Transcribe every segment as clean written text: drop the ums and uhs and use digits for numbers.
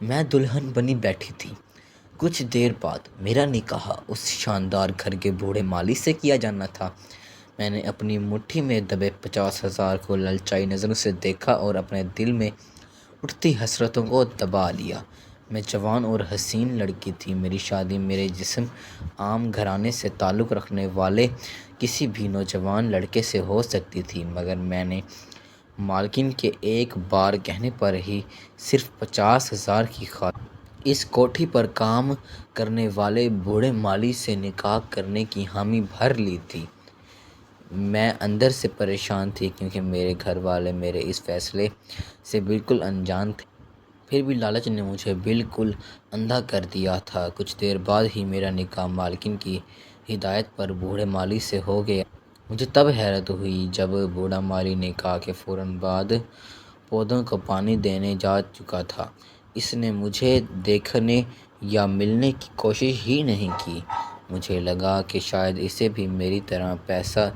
میں دلہن بنی بیٹھی تھی۔ کچھ دیر بعد میرا نکاح اس شاندار گھر کے بوڑھے مالی سے کیا جانا تھا۔ میں نے اپنی مٹھی میں دبے 50,000 کو للچائی نظروں سے دیکھا اور اپنے دل میں اٹھتی حسرتوں کو دبا لیا۔ میں جوان اور حسین لڑکی تھی۔ میری شادی میرے جسم عام گھرانے سے تعلق رکھنے والے کسی بھی نوجوان لڑکے سے ہو سکتی تھی، مگر میں نے مالکن کے ایک بار کہنے پر ہی صرف 50,000 کی خاطر اس کوٹھی پر کام کرنے والے بوڑھے مالی سے نکاح کرنے کی حامی بھر لی تھی۔ میں اندر سے پریشان تھی کیونکہ میرے گھر والے میرے اس فیصلے سے بالکل انجان تھے، پھر بھی لالچ نے مجھے بالکل اندھا کر دیا تھا۔ کچھ دیر بعد ہی میرا نکاح مالکن کی ہدایت پر بوڑھے مالی سے ہو گیا۔ مجھے تب حیرت ہوئی جب بوڑھا مالی نکاح کے فوراً بعد پودوں کو پانی دینے جا چکا تھا۔ اس نے مجھے دیکھنے یا ملنے کی کوشش ہی نہیں کی۔ مجھے لگا کہ شاید اسے بھی میری طرح پیسہ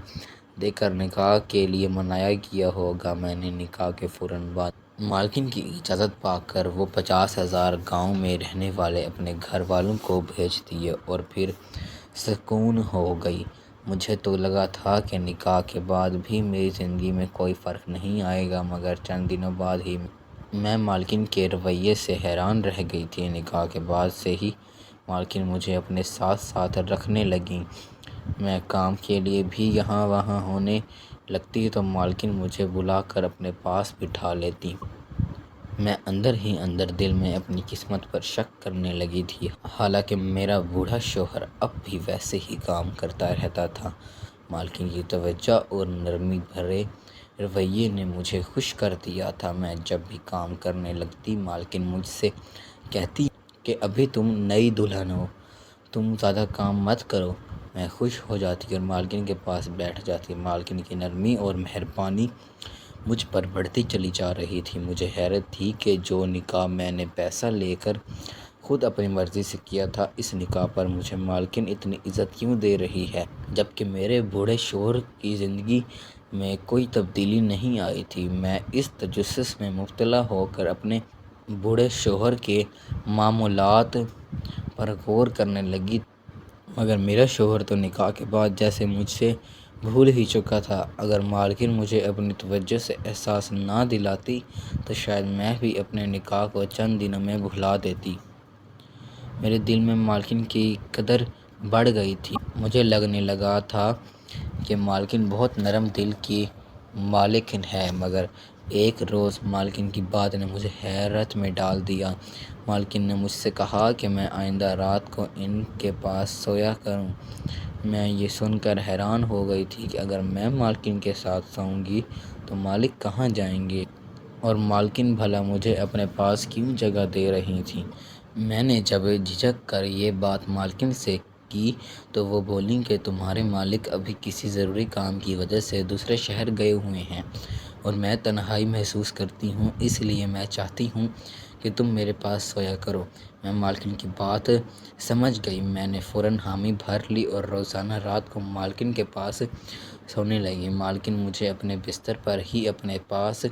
دے کر نکاح کے لیے منایا گیا ہوگا۔ میں نے نکاح کے فوراً بعد مالکن کی اجازت پا کر وہ 50,000 گاؤں میں رہنے والے اپنے گھر والوں کو بھیج دیے اور پھر سکون ہو گئی۔ مجھے تو لگا تھا کہ نکاح کے بعد بھی میری زندگی میں کوئی فرق نہیں آئے گا، مگر چند دنوں بعد ہی میں مالکن کے رویے سے حیران رہ گئی تھی۔ نکاح کے بعد سے ہی مالکن مجھے اپنے ساتھ ساتھ رکھنے لگیں۔ میں کام کے لیے بھی یہاں وہاں ہونے لگتی تو مالکن مجھے بلا کر اپنے پاس بٹھا لیتی۔ میں اندر ہی اندر دل میں اپنی قسمت پر شک کرنے لگی تھی، حالانکہ میرا بوڑھا شوہر اب بھی ویسے ہی کام کرتا رہتا تھا۔ مالکن کی توجہ اور نرمی بھرے رویے نے مجھے خوش کر دیا تھا۔ میں جب بھی کام کرنے لگتی مالکن مجھ سے کہتی کہ ابھی تم نئی دلہن ہو، تم زیادہ کام مت کرو۔ میں خوش ہو جاتی اور مالکن کے پاس بیٹھ جاتی۔ مالکن کی نرمی اور مہربانی مجھ پر بڑھتی چلی جا رہی تھی۔ مجھے حیرت تھی کہ جو نکاح میں نے پیسہ لے کر خود اپنی مرضی سے کیا تھا، اس نکاح پر مجھے مالکن اتنی عزت کیوں دے رہی ہے، جبکہ میرے بوڑھے شوہر کی زندگی میں کوئی تبدیلی نہیں آئی تھی۔ میں اس تجسس میں مبتلا ہو کر اپنے بوڑھے شوہر کے معمولات پر غور کرنے لگی، مگر میرا شوہر تو نکاح کے بعد جیسے مجھ سے بھول ہی چکا تھا۔ اگر مالکن مجھے اپنی توجہ سے احساس نہ دلاتی تو شاید میں بھی اپنے نکاح کو چند دنوں میں بھلا دیتی۔ میرے دل میں مالکن کی قدر بڑھ گئی تھی۔ مجھے لگنے لگا تھا کہ مالکن بہت نرم دل کی مالکن ہے، مگر ایک روز مالکن کی بات نے مجھے حیرت میں ڈال دیا۔ مالکن نے مجھ سے کہا کہ میں آئندہ رات کو ان کے پاس سویا کروں۔ میں یہ سن کر حیران ہو گئی تھی کہ اگر میں مالکن کے ساتھ سوؤں گی تو مالک کہاں جائیں گے اور مالکن بھلا مجھے اپنے پاس کیوں جگہ دے رہی تھیں۔ میں نے جب جھجک کر یہ بات مالکن سے کی تو وہ بولیں کہ تمہارے مالک ابھی کسی ضروری کام کی وجہ سے دوسرے شہر گئے ہوئے ہیں اور میں تنہائی محسوس کرتی ہوں، اس لیے میں چاہتی ہوں کہ تم میرے پاس سویا کرو۔ میں مالکن کی بات سمجھ گئی۔ میں نے فوراً حامی بھر لی اور روزانہ رات کو مالکن کے پاس سونے لگی۔ مالکن مجھے اپنے بستر پر ہی اپنے پاس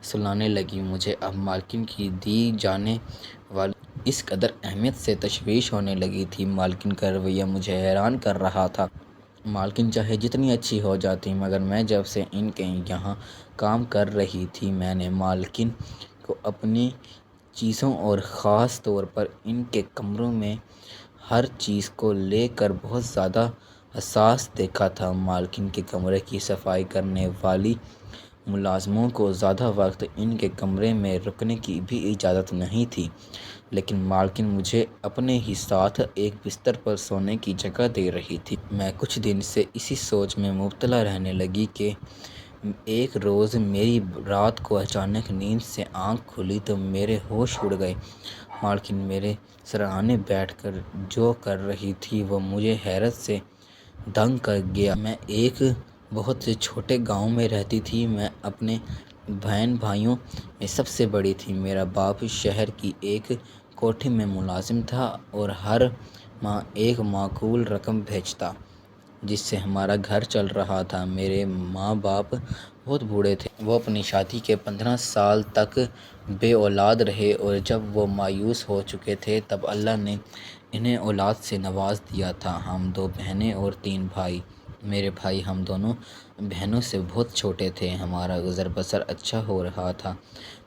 سلانے لگی۔ مجھے اب مالکن کی دی جانے والی اس قدر اہمیت سے تشویش ہونے لگی تھی۔ مالکن کا رویہ مجھے حیران کر رہا تھا۔ مالکن چاہے جتنی اچھی ہو جاتی، مگر میں جب سے ان کے یہاں کام کر رہی تھی میں نے مالکن کو اپنی چیزوں اور خاص طور پر ان کے کمروں میں ہر چیز کو لے کر بہت زیادہ حساس دیکھا تھا۔ مالکن کے کمرے کی صفائی کرنے والی ملازموں کو زیادہ وقت ان کے کمرے میں رکنے کی بھی اجازت نہیں تھی، لیکن مالکن مجھے اپنے ہی ساتھ ایک بستر پر سونے کی جگہ دے رہی تھی۔ میں کچھ دن سے اسی سوچ میں مبتلا رہنے لگی کہ ایک روز میری رات کو اچانک نیند سے آنکھ کھلی تو میرے ہوش اڑ گئے۔ مالکن میرے سرہانے بیٹھ کر جو کر رہی تھی وہ مجھے حیرت سے دنگ کر گیا۔ میں ایک بہت سے چھوٹے گاؤں میں رہتی تھی۔ میں اپنے بہن بھائیوں میں سب سے بڑی تھی۔ میرا باپ شہر کی ایک کوٹھی میں ملازم تھا اور ہر ماہ ایک معقول رقم بھیجتا۔ جس سے ہمارا گھر چل رہا تھا۔ میرے ماں باپ بہت بوڑھے تھے، وہ اپنی شادی کے 15 سال تک بے اولاد رہے، اور جب وہ مایوس ہو چکے تھے تب اللہ نے انہیں اولاد سے نواز دیا تھا۔ ہم 2 بہنیں اور 3 بھائی۔ میرے بھائی ہم دونوں بہنوں سے بہت چھوٹے تھے۔ ہمارا گزر بسر اچھا ہو رہا تھا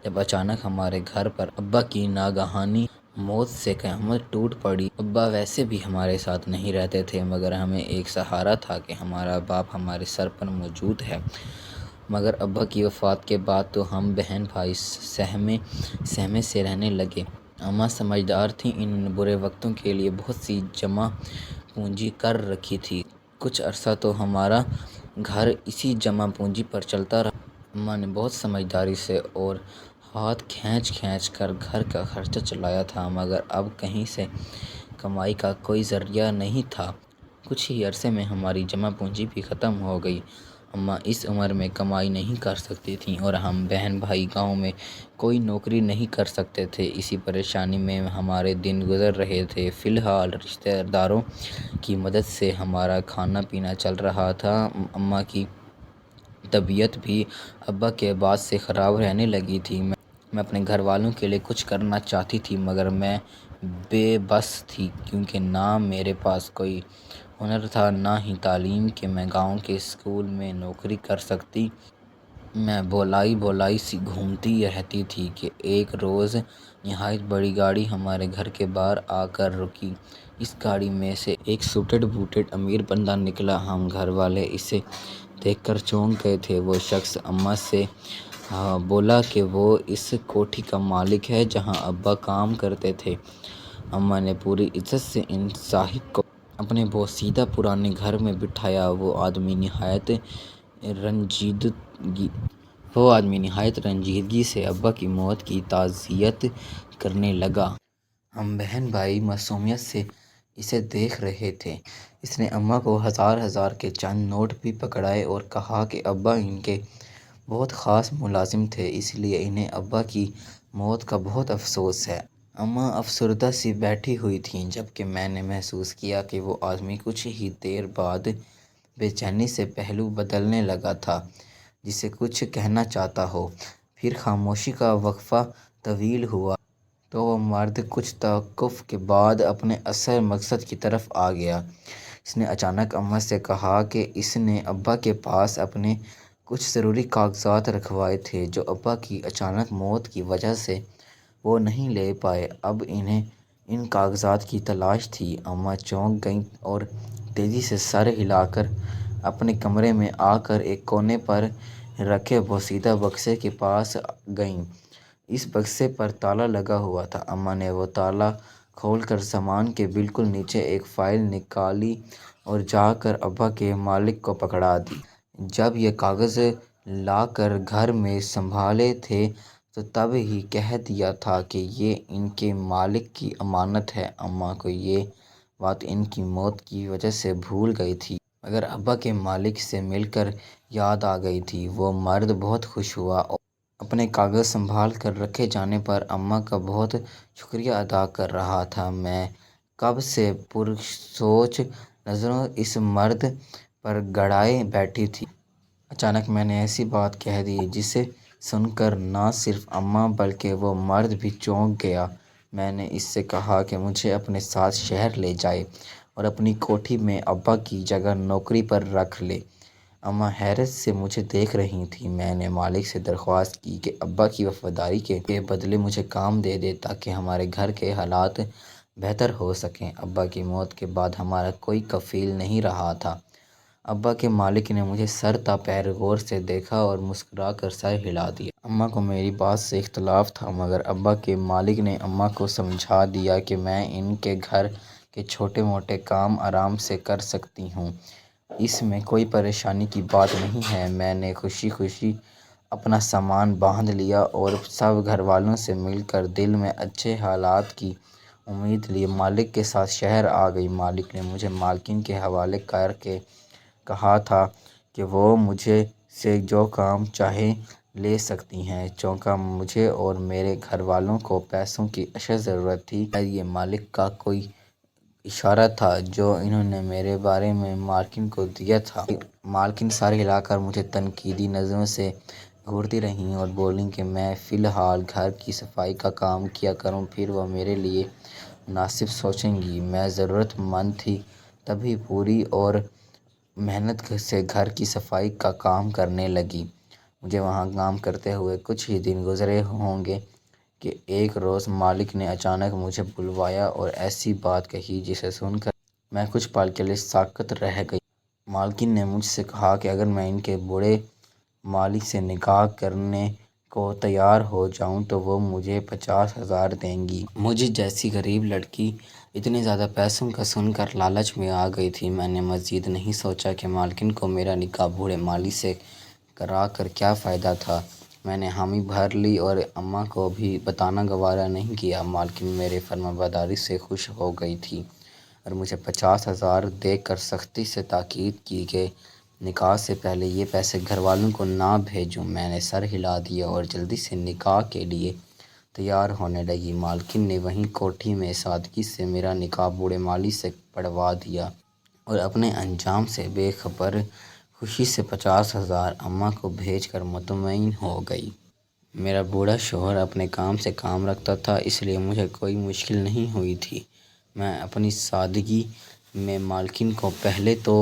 جب اچانک ہمارے گھر پر ابا کی ناگہانی موت سے قیامت ٹوٹ پڑی۔ ابا ویسے بھی ہمارے ساتھ نہیں رہتے تھے، مگر ہمیں ایک سہارا تھا کہ ہمارا باپ ہمارے سر پر موجود ہے۔ مگر ابا کی وفات کے بعد تو ہم بہن بھائی سہمے سے رہنے لگے۔ اماں سمجھدار تھیں، ان برے وقتوں کے لیے بہت سی جمع پونجی کر رکھی تھی۔ کچھ عرصہ تو ہمارا گھر اسی جمع پونجی پر چلتا رہا۔ اماں نے بہت سمجھداری سے اور ہاتھ کھینچ کر گھر کا خرچہ چلایا تھا، مگر اب کہیں سے کمائی کا کوئی ذریعہ نہیں تھا۔ کچھ ہی عرصے میں ہماری جمع پونجی بھی ختم ہو گئی۔ اماں اس عمر میں کمائی نہیں کر سکتی تھیں اور ہم بہن بھائی گاؤں میں کوئی نوکری نہیں کر سکتے تھے۔ اسی پریشانی میں ہمارے دن گزر رہے تھے۔ فی الحال رشتہ داروں کی مدد سے ہمارا کھانا پینا چل رہا تھا۔ اماں کی طبیعت بھی ابا کے بعد سے خراب رہنے لگی تھی۔ میں اپنے گھر والوں کے لیے کچھ کرنا چاہتی تھی، مگر میں بے بس تھی، کیونکہ نہ میرے پاس کوئی ہنر تھا نہ ہی تعلیم کہ میں گاؤں کے اسکول میں نوکری کر سکتی۔ میں بولائی سی گھومتی رہتی تھی کہ ایک روز نہایت بڑی گاڑی ہمارے گھر کے باہر آ کر رکی۔ اس گاڑی میں سے ایک سوٹڈ بوٹڈ امیر بندہ نکلا۔ ہم گھر والے اسے دیکھ کر چونک گئے تھے۔ وہ شخص اماں سے بولا کہ وہ اس کوٹھی کا مالک ہے جہاں ابا کام کرتے تھے۔ اماں نے پوری عزت سے ان صاحب کو اپنے بوسیدہ پرانے گھر میں بٹھایا۔ وہ آدمی نہایت رنجیدگی سے ابا کی موت کی تعزیت کرنے لگا۔ ہم بہن بھائی معصومیت سے اسے دیکھ رہے تھے۔ اس نے اماں کو ہزار کے چند نوٹ بھی پکڑائے اور کہا کہ ابا ان کے بہت خاص ملازم تھے، اس لیے انہیں ابا کی موت کا بہت افسوس ہے۔ اماں افسردہ سی بیٹھی ہوئی تھیں، جبکہ میں نے محسوس کیا کہ وہ آدمی کچھ ہی دیر بعد بے چینی سے پہلو بدلنے لگا تھا، جسے کچھ کہنا چاہتا ہو۔ پھر خاموشی کا وقفہ طویل ہوا تو وہ مرد کچھ توقف کے بعد اپنے اصل مقصد کی طرف آ گیا۔ اس نے اچانک اماں سے کہا کہ اس نے ابا کے پاس اپنے کچھ ضروری کاغذات رکھوائے تھے جو ابا کی اچانک موت کی وجہ سے وہ نہیں لے پائے۔ اب انہیں ان کاغذات کی تلاش تھی۔ اماں چونک گئیں اور تیزی سے سر ہلا کر اپنے کمرے میں آ کر ایک کونے پر رکھے بوسیدہ بکسے کے پاس گئیں۔ اس بکسے پر تالا لگا ہوا تھا۔ اماں نے وہ تالا کھول کر سامان کے بالکل نیچے ایک فائل نکالی اور جا کر ابا کے مالک کو پکڑا دی۔ جب یہ کاغذ لا کر گھر میں سنبھالے تھے تو تب ہی کہہ دیا تھا کہ یہ ان کے مالک کی امانت ہے۔ اماں کو یہ بات ان کی موت کی وجہ سے بھول گئی تھی، مگر ابا کے مالک سے مل کر یاد آ گئی تھی۔ وہ مرد بہت خوش ہوا اور اپنے کاغذ سنبھال کر رکھے جانے پر اماں کا بہت شکریہ ادا کر رہا تھا۔ میں کب سے پرسوچ نظروں اس مرد پر گڑائے بیٹھی تھی۔ اچانک میں نے ایسی بات کہہ دی جسے سن کر نہ صرف اماں بلکہ وہ مرد بھی چونک گیا۔ میں نے اس سے کہا کہ مجھے اپنے ساتھ شہر لے جائے اور اپنی کوٹھی میں ابا کی جگہ نوکری پر رکھ لے۔ اماں حیرت سے مجھے دیکھ رہی تھیں۔ میں نے مالک سے درخواست کی کہ ابا کی وفاداری کے بدلے مجھے کام دے دے تاکہ ہمارے گھر کے حالات بہتر ہو سکیں۔ ابا کی موت کے بعد ہمارا کوئی کفیل نہیں رہا تھا۔ ابا کے مالک نے مجھے سر تا پیر غور سے دیکھا اور مسکرا کر سر ہلا دیا۔ اماں کو میری بات سے اختلاف تھا، مگر ابا کے مالک نے اماں کو سمجھا دیا کہ میں ان کے گھر کے چھوٹے موٹے کام آرام سے کر سکتی ہوں، اس میں کوئی پریشانی کی بات نہیں ہے۔ میں نے خوشی اپنا سامان باندھ لیا اور سب گھر والوں سے مل کر دل میں اچھے حالات کی امید لیے مالک کے ساتھ شہر آ گئی۔ مالک نے مجھے مالکن کے حوالے کر کے کہا تھا کہ وہ مجھ سے جو کام چاہے لے سکتی ہیں۔ چونکہ مجھے اور میرے گھر والوں کو پیسوں کی اشد ضرورت تھی، شاید یہ مالک کا کوئی اشارہ تھا جو انہوں نے میرے بارے میں مالکن کو دیا تھا۔ مالکن سر ہلا کر مجھے تنقیدی نظروں سے گھورتی رہیں اور بولیں کہ میں فی الحال گھر کی صفائی کا کام کیا کروں، پھر وہ میرے لیے مناسب سوچیں گی۔ میں ضرورت مند تھی تبھی پوری اور محنت سے گھر کی صفائی کا کام کرنے لگی۔ مجھے وہاں کام کرتے ہوئے کچھ ہی دن گزرے ہوں گے کہ ایک روز مالک نے اچانک مجھے بلوایا اور ایسی بات کہی جسے سن کر میں کچھ پل کے لیے ساکت رہ گئی۔ مالکن نے مجھ سے کہا کہ اگر میں ان کے بوڑھے مالک سے نکاح کرنے کو تیار ہو جاؤں تو وہ مجھے 50,000 دیں گی۔ مجھے جیسی غریب لڑکی اتنے زیادہ پیسوں کا سن کر لالچ میں آ گئی تھی۔ میں نے مزید نہیں سوچا کہ مالکن کو میرا نکاح بوڑھے مالی سے کرا کر کیا فائدہ تھا۔ میں نے حامی بھر لی اور اماں کو بھی بتانا گوارا نہیں کیا۔ مالکن میرے فرمانبرداری سے خوش ہو گئی تھی اور مجھے 50,000 دے کر سختی سے تاکید کی کہ نکاح سے پہلے یہ پیسے گھر والوں کو نہ بھیجوں۔ میں نے سر ہلا دیا اور جلدی سے نکاح کے لیے تیار ہونے لگی۔ مالکن نے وہیں کوٹھی میں سادگی سے میرا نکاح بوڑھے مالی سے پڑھوا دیا اور اپنے انجام سے بے خبر خوشی سے 50,000 اماں کو بھیج کر مطمئن ہو گئی۔ میرا بوڑھا شوہر اپنے کام سے کام رکھتا تھا، اس لیے مجھے کوئی مشکل نہیں ہوئی تھی۔ میں اپنی سادگی میں مالکن کو پہلے تو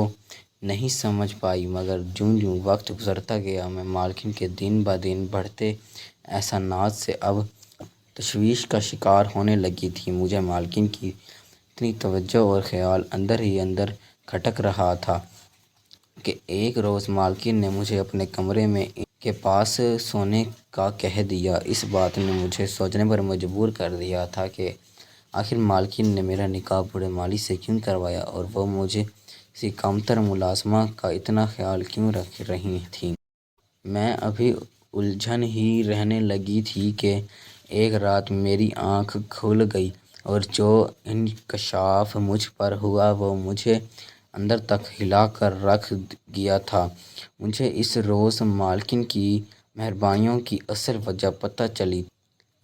نہیں سمجھ پائی، مگر جوں جوں وقت گزرتا گیا میں مالکن کے دن بدن بڑھتے احسانات سے اب تشویش کا شکار ہونے لگی تھی۔ مجھے مالکن کی اتنی توجہ اور خیال اندر ہی اندر کھٹک رہا تھا کہ ایک روز مالکن نے مجھے اپنے کمرے میں ان کے پاس سونے کا کہہ دیا۔ اس بات نے مجھے سوچنے پر مجبور کر دیا تھا کہ آخر مالکن نے میرا نکاح بوڑھے مالی سے کیوں کروایا اور وہ مجھے کسی کمتر ملازمہ کا اتنا خیال کیوں رکھ رہی تھیں۔ میں ابھی الجھن ہی رہنے لگی تھی کہ ایک رات میری آنکھ کھل گئی اور جو انکشاف مجھ پر ہوا وہ مجھے اندر تک ہلا کر رکھ گیا تھا۔ مجھے اس روز مالکن کی مہربانیوں کی اصل وجہ پتہ چلی۔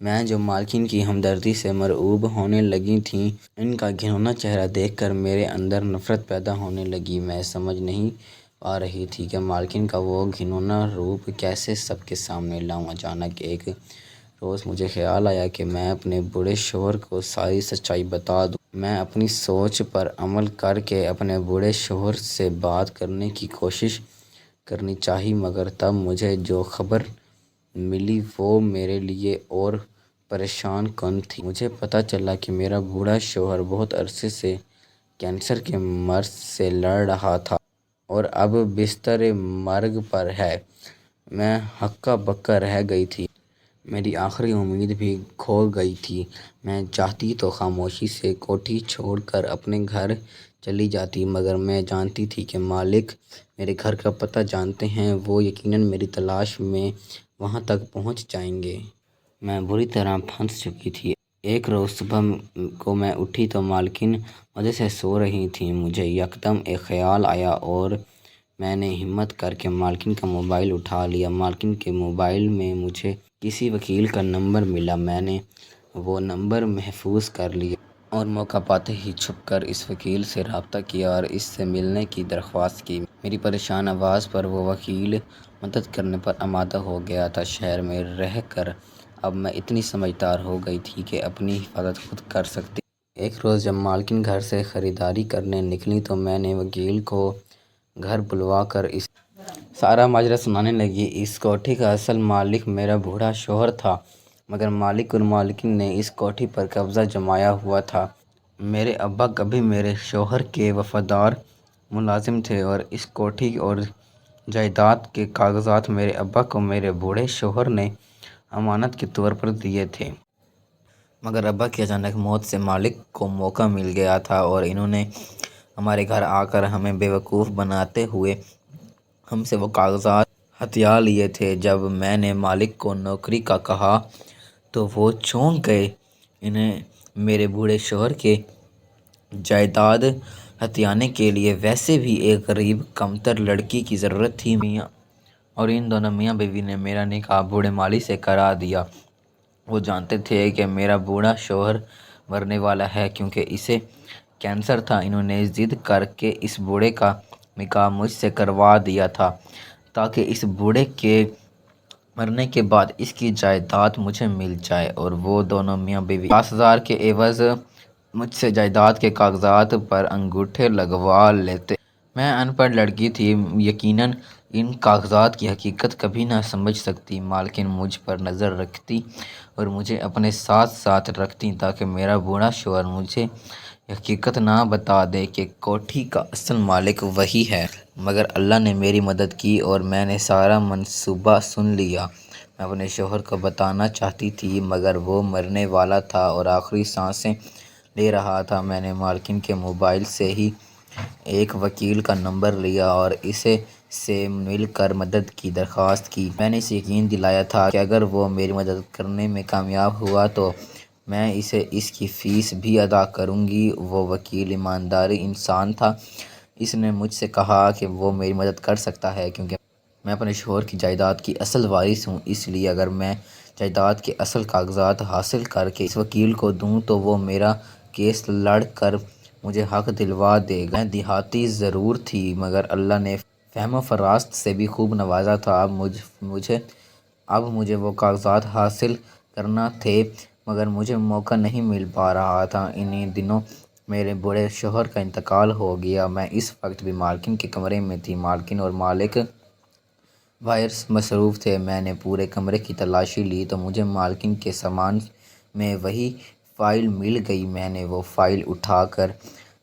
میں جو مالکن کی ہمدردی سے مرعوب ہونے لگی تھیں، ان کا گھناؤنا چہرہ دیکھ کر میرے اندر نفرت پیدا ہونے لگی۔ میں سمجھ نہیں پا رہی تھی کہ مالکن کا وہ گھناؤنا روپ کیسے سب کے سامنے لاؤں۔ اچانک ایک روز مجھے خیال آیا کہ میں اپنے بوڑھے شوہر کو ساری سچائی بتا دوں۔ میں اپنی سوچ پر عمل کر کے اپنے بوڑھے شوہر سے بات کرنے کی کوشش کرنی چاہی، مگر تب مجھے جو خبر ملی وہ میرے لیے اور پریشان کن تھی۔ مجھے پتہ چلا کہ میرا بوڑھا شوہر بہت عرصے سے کینسر کے مرض سے لڑ رہا تھا اور اب بستر مرگ پر ہے۔ میں ہکا بکا رہ گئی تھی۔ میری آخری امید بھی کھو گئی تھی۔ میں چاہتی تو خاموشی سے کوٹھی چھوڑ کر اپنے گھر چلی جاتی، مگر میں جانتی تھی کہ مالک میرے گھر کا پتہ جانتے ہیں، وہ یقیناً میری تلاش میں وہاں تک پہنچ جائیں گے۔ میں بری طرح پھنس چکی تھی۔ ایک روز صبح کو میں اٹھی تو مالکن مزے سے سو رہی تھیں۔ مجھے یکدم ایک خیال آیا اور میں نے ہمت کر کے مالکن کا موبائل اٹھا لیا۔ مالکن کے موبائل میں مجھے کسی وکیل کا نمبر ملا۔ میں نے وہ نمبر محفوظ کر لیا اور موقع پاتے ہی چھپ کر اس وکیل سے رابطہ کیا اور اس سے ملنے کی درخواست کی۔ میری پریشان آواز پر وہ وکیل مدد کرنے پر آمادہ ہو گیا تھا۔ شہر میں رہ کر اب میں اتنی سمجھدار ہو گئی تھی کہ اپنی حفاظت خود کر سکتی۔ ایک روز جب مالکن گھر سے خریداری کرنے نکلی تو میں نے وکیل کو گھر بلوا کر اسے سارا ماجرا سنانے لگی۔ اس کوٹھی کا اصل مالک میرا بوڑھا شوہر تھا، مگر مالک اور مالکن نے اس کوٹھی پر قبضہ جمایا ہوا تھا۔ میرے ابا کبھی میرے شوہر کے وفادار ملازم تھے اور اس کوٹھی اور جائیداد کے کاغذات میرے ابا کو میرے بوڑھے شوہر نے امانت کے طور پر دیے تھے۔ مگر ابا کی اچانک موت سے مالک کو موقع مل گیا تھا اور انہوں نے ہمارے گھر آ کر ہمیں بیوقوف بناتے ہوئے ہم سے وہ کاغذات ہتھیا لیے تھے۔ جب میں نے مالک کو نوکری کا کہا تو وہ چونک گئے۔ انہیں میرے بوڑھے شوہر کی جائیداد ہتھیانے کے لیے ویسے بھی ایک غریب کمتر لڑکی کی ضرورت تھی، اور ان دونوں میاں بیوی نے میرا نکاح بوڑھے مالی سے کرا دیا۔ وہ جانتے تھے کہ میرا بوڑھا شوہر مرنے والا ہے، کیونکہ اسے کینسر تھا۔ انہوں نے ضد کر کے اس بوڑھے کا نکاح مجھ سے کروا دیا تھا تاکہ اس بوڑھے کے مرنے کے بعد اس کی جائیداد مجھے مل جائے اور وہ دونوں میاں بیوی 50,000 کے عوض مجھ سے جائیداد کے کاغذات پر انگوٹھے لگوا لیتے۔ میں ان پڑھ لڑکی تھی، یقیناً ان کاغذات کی حقیقت کبھی نہ سمجھ سکتی۔ مالکن مجھ پر نظر رکھتی اور مجھے اپنے ساتھ ساتھ رکھتی تاکہ میرا بوڑھا شوہر مجھے حقیقت نہ بتا دے کہ کوٹھی کا اصل مالک وہی ہے۔ مگر اللہ نے میری مدد کی اور میں نے سارا منصوبہ سن لیا۔ میں اپنے شوہر کو بتانا چاہتی تھی مگر وہ مرنے والا تھا اور آخری سانسیں لے رہا تھا۔ میں نے مالکن کے موبائل سے ہی ایک وکیل کا نمبر لیا اور اسے سے مل کر مدد کی درخواست کی۔ میں نے اسے یقین دلایا تھا کہ اگر وہ میری مدد کرنے میں کامیاب ہوا تو میں اسے اس کی فیس بھی ادا کروں گی۔ وہ وکیل ایماندار انسان تھا۔ اس نے مجھ سے کہا کہ وہ میری مدد کر سکتا ہے کیونکہ میں اپنے شوہر کی جائیداد کی اصل وارث ہوں، اس لیے اگر میں جائیداد کے اصل کاغذات حاصل کر کے اس وکیل کو دوں تو وہ میرا کیس لڑ کر مجھے حق دلوا دے گا۔ میں دیہاتی ضرور تھی مگر اللہ نے فہم و فراست سے بھی خوب نوازا تھا۔ اب مجھے وہ کاغذات حاصل کرنا تھے مگر مجھے موقع نہیں مل پا رہا تھا۔ انہی دنوں میرے بوڑھے شوہر کا انتقال ہو گیا۔ میں اس وقت بھی مالکن کے کمرے میں تھی۔ مالکن اور مالک باہر مصروف تھے۔ میں نے پورے کمرے کی تلاشی لی تو مجھے مالکن کے سامان میں وہی فائل مل گئی۔ میں نے وہ فائل اٹھا کر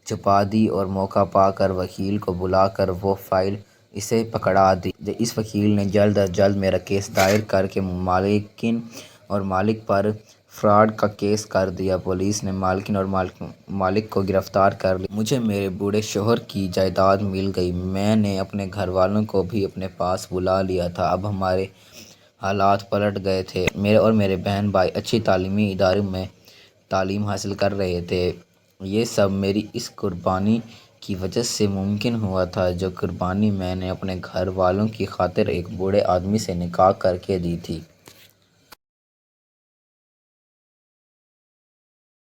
چھپا دی اور موقع پا کر وکیل کو بلا کر وہ فائل اسے پکڑا دی۔ اس وکیل نے جلد از جلد میرا کیس دائر کر کے مالکن اور مالک پر فراڈ کا کیس کر دیا۔ پولیس نے مالکن اور مالک کو گرفتار کر لیا۔ مجھے میرے بوڑھے شوہر کی جائیداد مل گئی۔ میں نے اپنے گھر والوں کو بھی اپنے پاس بلا لیا تھا۔ اب ہمارے حالات پلٹ گئے تھے۔ میرے اور میرے بہن بھائی اچھی تعلیمی اداروں میں تعلیم حاصل کر رہے تھے۔ یہ سب میری اس قربانی کی وجہ سے ممکن ہوا تھا جو قربانی میں نے اپنے گھر والوں کی خاطر ایک بوڑھے آدمی سے نکاح کر کے دی تھی۔